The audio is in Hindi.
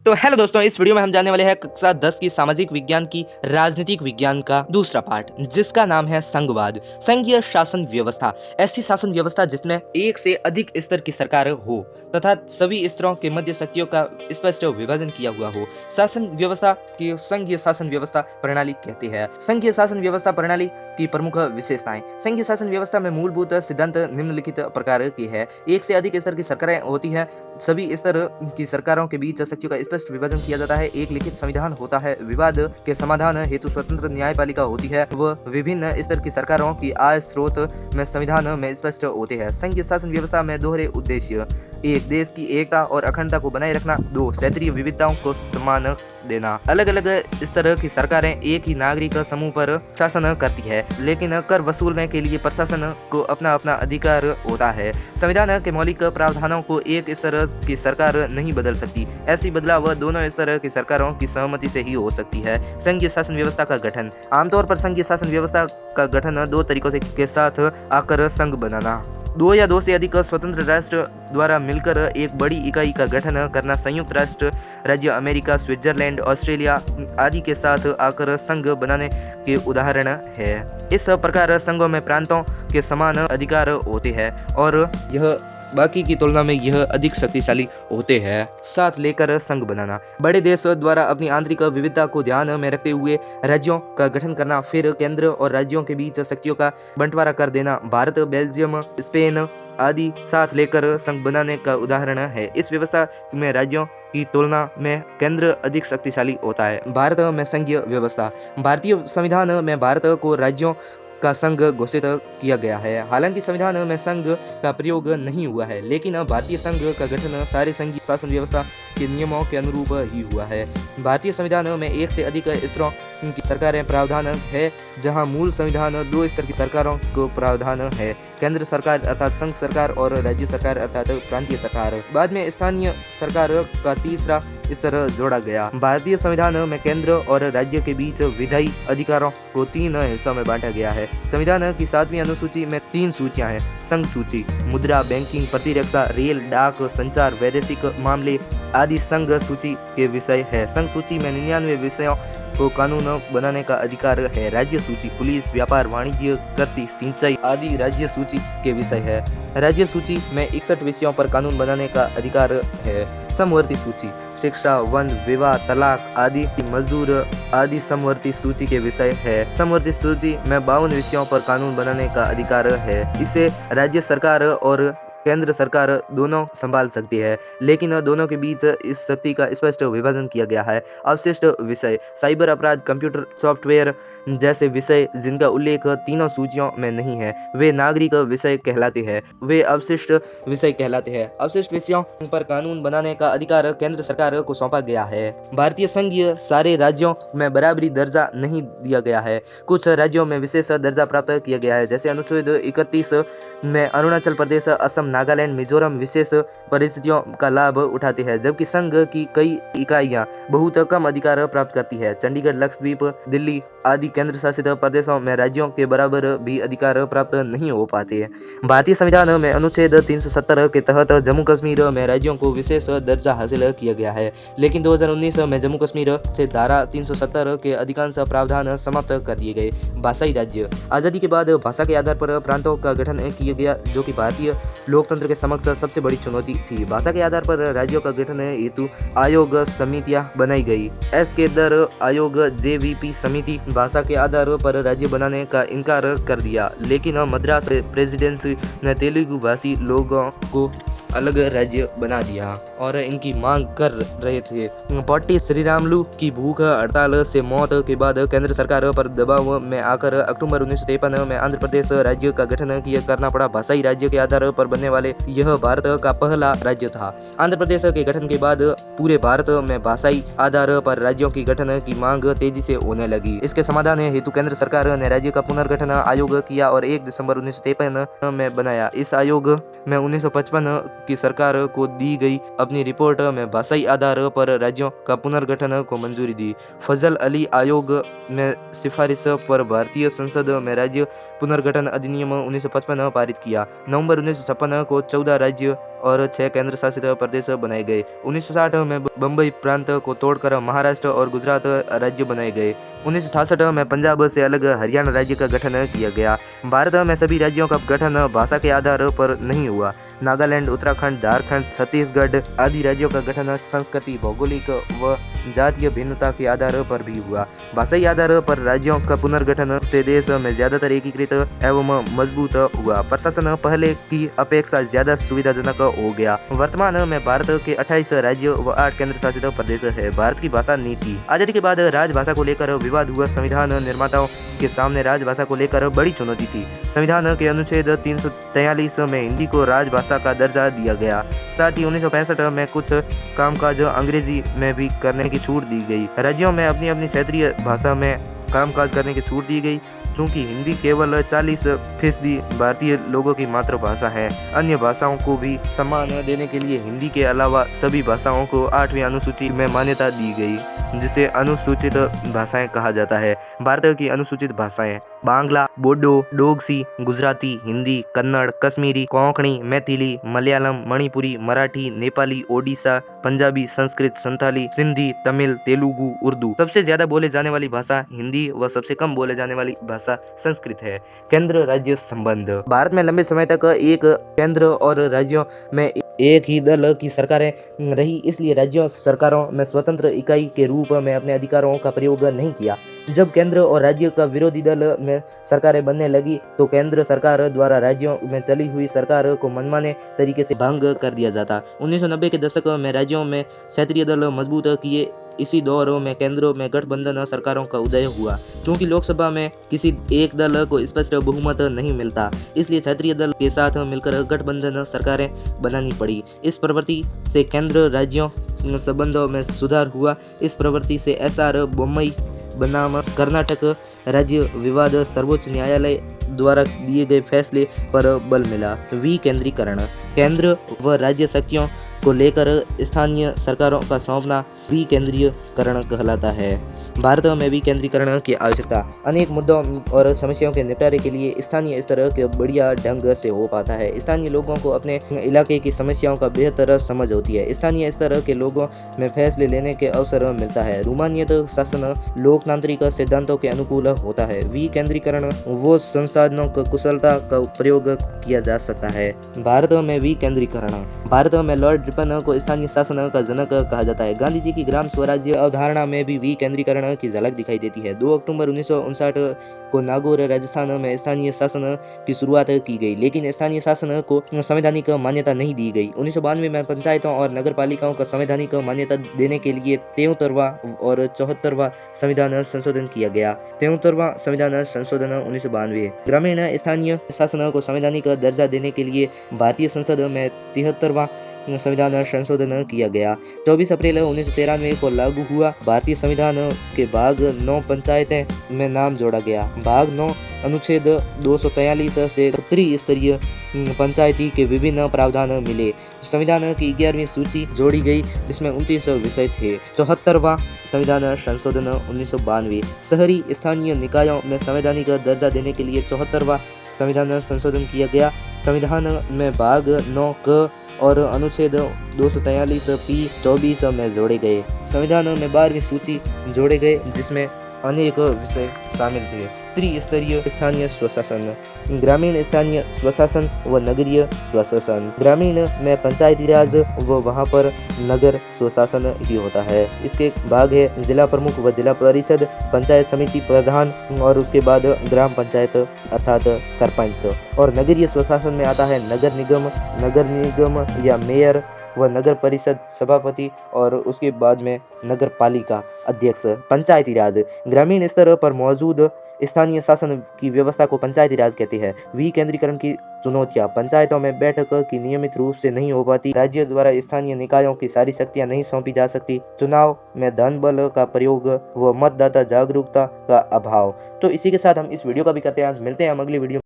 तो हेलो दोस्तों, इस वीडियो में हम जानने वाले हैं कक्षा 10 की सामाजिक विज्ञान की राजनीतिक विज्ञान का दूसरा पार्ट, जिसका नाम है संघवाद। संघीय शासन व्यवस्था ऐसी शासन व्यवस्था जिसमें एक से अधिक स्तर की सरकार हो तथा सभी स्तरों के मध्य शक्तियों का स्पष्ट विभाजन किया हुआ हो। शासन व्यवस्था की संघीय शासन व्यवस्था प्रणाली कहते हैं। संघीय शासन व्यवस्था प्रणाली की प्रमुख विशेषताएं। संघीय शासन व्यवस्था में मूलभूत सिद्धांत निम्नलिखित प्रकार की है। एक से अधिक स्तर की सरकारें होती है। सभी स्तर की सरकारों के बीच शक्तियों का स्पष्ट विभाजन किया जाता है। एक लिखित संविधान होता है। विवाद के समाधान हेतु स्वतंत्र न्यायपालिका होती है। वह विभिन्न स्तर की सरकारों की आय स्रोत में संविधान में स्पष्ट होते हैं। संघीय शासन व्यवस्था में दोहरे उद्देश्य: एक, देश की एकता और अखंडता को बनाए रखना। दो, क्षेत्रीय विविधताओं को सम्मान देना। अलग अलग स्तर की सरकारें एक ही नागरिक समूह पर शासन करती है, लेकिन कर वसूलने के लिए प्रशासन को अपना अपना अधिकार होता है। संविधान के मौलिक प्रावधानों को एक स्तर की सरकार नहीं बदल सकती। ऐसी बदलाव दोनों स्तर की सरकारों की सहमति से ही हो सकती है। संघीय शासन व्यवस्था का गठन। आमतौर पर संघीय शासन व्यवस्था का गठन दो तरीकों से के साथ आकर संघ बनाना। दो या दो से अधिक स्वतंत्र राष्ट्र द्वारा मिलकर एक बड़ी इकाई का गठन करना। संयुक्त राष्ट्र राज्य अमेरिका, स्विट्जरलैंड, ऑस्ट्रेलिया आदि के साथ आकर संघ बनाने के उदाहरण है। इस प्रकार संघों में प्रांतों के समान अधिकार होते हैं और यह बाकी की तुलना में यह अधिक शक्तिशाली होते हैं। साथ लेकर संघ बनाना। बड़े देश द्वारा अपनी आंतरिक विविधता को ध्यान में रखते हुए राज्यों का गठन करना। फिर केंद्र और राज्यों के बीच शक्तियों का बंटवारा कर देना। भारत, बेल्जियम, स्पेन आदि साथ लेकर संघ बनाने का उदाहरण है। इस व्यवस्था में राज्यों की तुलना में केंद्र अधिक शक्तिशाली होता है। भारत में संघीय व्यवस्था। भारतीय संविधान में भारत को राज्यों का संघ घोषित किया गया है। हालांकि संविधान में संघ का प्रयोग नहीं हुआ है, लेकिन भारतीय संघ का गठन सारे संघीय शासन व्यवस्था के नियमों के अनुरूप ही हुआ है। भारतीय संविधान में एक से अधिक स्तरों की सरकारें प्रावधान है, जहां मूल संविधान दो स्तर की सरकारों को प्रावधान है: केंद्र सरकार अर्थात संघ सरकार और राज्य सरकार अर्थात प्रांतीय सरकार। बाद में स्थानीय सरकार का तीसरा स्तर जोड़ा गया। भारतीय संविधान में केंद्र और राज्य के बीच विधायी अधिकारों को तीन हिस्सों में बांटा गया है। संविधान की 7वीं अनुसूची में 3 सूचियां हैं: संघ सूची, मुद्रा, बैंकिंग, प्रतिरक्षा, रेल, डाक, संचार, वैदेशिक मामले आदि संघ सूची के विषय है। संघ सूची में 99 विषयों को कानून बनाने का अधिकार है। राज्य सूची पुलिस, व्यापार, वाणिज्य, कृषि, सिंचाई आदि राज्य सूची के विषय है। राज्य सूची में 61 विषयों पर कानून बनाने का अधिकार है। समवर्ती सूची शिक्षा, वन, विवाह, तलाक आदि, मजदूर आदि समवर्ती सूची के विषय है। समवर्ती सूची में 52 विषयों पर कानून बनाने का अधिकार है। इसे राज्य सरकार और केंद्र सरकार दोनों संभाल सकती है, लेकिन दोनों के बीच इस शक्ति का स्पष्ट विभाजन किया गया है। अवशिष्ट विषय साइबर अपराध, कंप्यूटर सॉफ्टवेयर जैसे विषय जिनका उल्लेख तीनों सूचियों में नहीं है, वे नागरिक विषय कहलाते हैं। वे अवशिष्ट विषय कहलाते हैं। अवशिष्ट विषयों पर कानून बनाने का अधिकार केंद्र सरकार को सौंपा गया है। भारतीय संघीय सारे राज्यों में बराबरी दर्जा नहीं दिया गया है। कुछ राज्यों में विशेष दर्जा प्राप्त किया गया है, जैसे अनुच्छेद 31 में अरुणाचल प्रदेश, असम, नागालैंड, मिजोरम विशेष परिस्थितियों का लाभ उठाते हैं, जबकि संघ की कई इकाइयां बहुत कम अधिकार प्राप्त करती है। चंडीगढ़, लक्षद्वीप, दिल्ली आदि केंद्र शासित प्रदेशों में राज्यों के बराबर भी अधिकार प्राप्त नहीं हो पाते। भारतीय संविधान में अनुच्छेद 370 के तहत जम्मू कश्मीर में राज्यों को विशेष दर्जा हासिल किया गया है, लेकिन 2019 में जम्मू कश्मीर से धारा 370 के अधिकांश प्रावधान समाप्त कर दिए गए। भाषाई राज्य। आज़ादी के बाद भाषा के आधार पर प्रांतों का गठन किया गया, जो कि भारतीय लोकतंत्र के समक्ष सबसे बड़ी चुनौती थी। भाषा के आधार पर राज्यों का गठन हेतु आयोग समितियां बनाई गई। केदर आयोग, JVP समिति भाषा के आधार पर राज्य बनाने का इनकार कर दिया, लेकिन मद्रास प्रेसिडेंसी ने तेलुगु भाषी लोगों को अलग राज्य बना दिया और इनकी मांग कर रहे थे। पट्टी श्रीरामुलु की भूख हड़ताल से मौत के बाद केंद्र सरकार पर दबाव में आकर अक्टूबर 1953 में आंध्र प्रदेश राज्य का गठन करना पड़ा। भाषाई राज्य के आधार पर बनने वाले यह भारत का पहला राज्य था। आंध्र प्रदेश के गठन के बाद पूरे भारत में भाषाई आधार पर राज्यों की गठन की मांग तेजी से होने लगी। इसके समाधान हेतु केंद्र सरकार ने राज्य का पुनर्गठन आयोग किया और 1 दिसंबर 1953 में बनाया। इस आयोग में 1955 की सरकार को दी गई अपनी रिपोर्ट में भाषाई आधार पर राज्यों का पुनर्गठन को मंजूरी दी। फजल अली आयोग में सिफारिश पर भारतीय संसद में राज्य पुनर्गठन अधिनियम 1955 पारित किया। नवंबर 1956 को 14 राज्य और 6 केंद्र शासित प्रदेश बनाए गए। 1960 में बम्बई प्रांत को तोड़कर महाराष्ट्र और गुजरात राज्य बनाए गए। 1966 में पंजाब से अलग हरियाणा राज्य का गठन किया गया। भारत में सभी राज्यों का गठन भाषा के आधार पर नहीं हुआ। नागालैंड, उत्तराखंड, झारखंड, छत्तीसगढ़ आदि राज्यों का गठन संस्कृति, भौगोलिक व जातीय भिन्नता के आधार पर भी हुआ। भाषाई आधार पर राज्यों का पुनर्गठन से देश में ज्यादातर एकीकृत एवं मजबूत हुआ। प्रशासन पहले की अपेक्षा ज्यादा सुविधाजनक हो गया। वर्तमान में भारत के 28 राज्य व 8 केंद्र शासित प्रदेश है। भारत की भाषा नीति। आजादी के बाद राजभाषा को लेकर विवाद हुआ। संविधान निर्माताओं के सामने राजभाषा को लेकर बड़ी चुनौती थी। संविधान के अनुच्छेद 343 में हिंदी को राजभाषा का दर्जा दिया गया। साथ ही 1965 में कुछ कामकाज अंग्रेजी में भी करने की छूट दी गई। राज्यों में अपनी अपनी क्षेत्रीय भाषा में कामकाज करने की छूट दी गई। चूँकि हिंदी केवल 40% भारतीय लोगों की मातृभाषा है, अन्य भाषाओं को भी सम्मान देने के लिए हिंदी के अलावा सभी भाषाओं को 8वीं अनुसूची में मान्यता दी गई, जिसे अनुसूचित भाषाएं कहा जाता है। भारत की अनुसूचित भाषाएं बांग्ला, बोडो, डोगसी, गुजराती, हिंदी, कन्नड़, कश्मीरी, कोंकणी, मैथिली, मलयालम, मणिपुरी, मराठी, नेपाली, ओडिशा, पंजाबी, संस्कृत, संथाली, सिंधी, तमिल, तेलुगु, उर्दू। सबसे ज्यादा बोले जाने वाली भाषा हिंदी व सबसे कम बोले जाने वाली भाषा संस्कृत है। केंद्र राज्य संबंध। भारत में लंबे समय तक एक केंद्र और राज्यों में एक ही दल की सरकारें रही, इसलिए राज्यों सरकारों में स्वतंत्र इकाई के रूप में अपने अधिकारों का प्रयोग नहीं किया। जब केंद्र और राज्य का विरोधी दल में सरकारें बनने लगी तो केंद्र सरकार द्वारा राज्यों में चली हुई सरकार को मनमाने तरीके से भंग कर दिया जाता। 1990 के दशक में राज्यों में क्षेत्रीय दल मजबूत किए। इसी दौर में केंद्र में गठबंधन सरकारों का उदय हुआ। क्योंकि लोकसभा में किसी एक दल को स्पष्ट बहुमत नहीं मिलता, इसलिए क्षेत्रीय दल के साथ मिलकर गठबंधन सरकारें बनानी पड़ी। इस प्रवृत्ति से केंद्र राज्यों संबंधों में सुधार हुआ। इस प्रवृत्ति से एसआर बोम्मई बनाम कर्नाटक राज्य विवाद सर्वोच्च न्यायालय द्वारा दिए गए फैसले पर बल मिला। विकेंद्रीकरण। केंद्र व राज्य शक्तियों को लेकर स्थानीय सरकारों का सौंपना विकेंद्रीकरण कहलाता है। भारत में विकेंद्रीकरण की आवश्यकता अनेक मुद्दों और समस्याओं के निपटारे के लिए स्थानीय स्तर के बढ़िया ढंग से हो पाता है। स्थानीय लोगों को अपने इलाके की समस्याओं का बेहतर समझ होती है। स्थानीय स्तर के लोगों में फैसले लेने के अवसर मिलता है। रूमानियत शासन लोकतांत्रिक सिद्धांतों के अनुकूल होता है। विकेंद्रीकरण वो संसाधनों का कुशलता का प्रयोग किया जा सकता है। भारत में विकेंद्रीकरण। भारत में लॉर्ड रिपन को स्थानीय शासन का जनक कहा जाता है। गांधी जी की ग्राम स्वराज्य अवधारणा में भी विकेंद्रीकरण की झलक दिखाई देती है। 2 अक्टूबर 1959 को नागौर राजस्थान में स्थानीय शासन की शुरुआत की गई, लेकिन स्थानीय शासन को संवैधानिक मान्यता नहीं दी गई। 1992 में पंचायतों और नगर पालिकाओं को संवैधानिक मान्यता देने के लिए 73वां और 74वां संविधान संशोधन किया गया। 73वां संविधान संशोधन 1992। ग्रामीण स्थानीय शासन को संवैधानिक दर्जा देने के लिए भारतीय संसद में 73वां संविधान संशोधन किया गया। 24 अप्रैल 1993 को लागू हुआ। भारतीय संविधान के भाग 9 पंचायतें में नाम जोड़ा गया। भाग 9 अनुच्छेद 243 से त्रिस्तरीय पंचायती के विभिन्न प्रावधान मिले। संविधान की 11वीं सूची जोड़ी गई, जिसमें 29 विषय थे। 74वां संविधान संशोधन 1992। शहरी स्थानीय निकायों में संवैधानिक दर्जा देने के लिए 74वां संविधान संशोधन किया गया। संविधान में भाग 9 क और अनुच्छेद 243 पी 24 में जोड़े गए। संविधान में 12वीं सूची जोड़े गए, जिसमें अनेक विषय शामिल थे। त्रिस्तरीय स्थानीय स्वशासन। ग्रामीण स्थानीय स्वशासन व नगरीय स्वशासन। ग्रामीण में पंचायती राज व वहाँ पर नगर स्वशासन ही होता है। इसके भाग है जिला प्रमुख व जिला परिषद, पंचायत समिति प्रधान और उसके बाद ग्राम पंचायत अर्थात सरपंच। और नगरीय स्वशासन में आता है नगर निगम या मेयर व नगर परिषद सभापति और उसके बाद में नगर पालिका अध्यक्ष। पंचायती राज। ग्रामीण स्तर पर मौजूद स्थानीय शासन की व्यवस्था को पंचायती राज कहते हैं। विकेंद्रीकरण की चुनौतियां। पंचायतों में बैठक की नियमित रूप से नहीं हो पाती। राज्य द्वारा स्थानीय निकायों की सारी शक्तियां नहीं सौंपी जा सकती। चुनाव में धन बल का प्रयोग व मतदाता जागरूकता का अभाव। तो इसी के साथ हम इस वीडियो का भी करते हैं। मिलते हैं हम अगली वीडियो।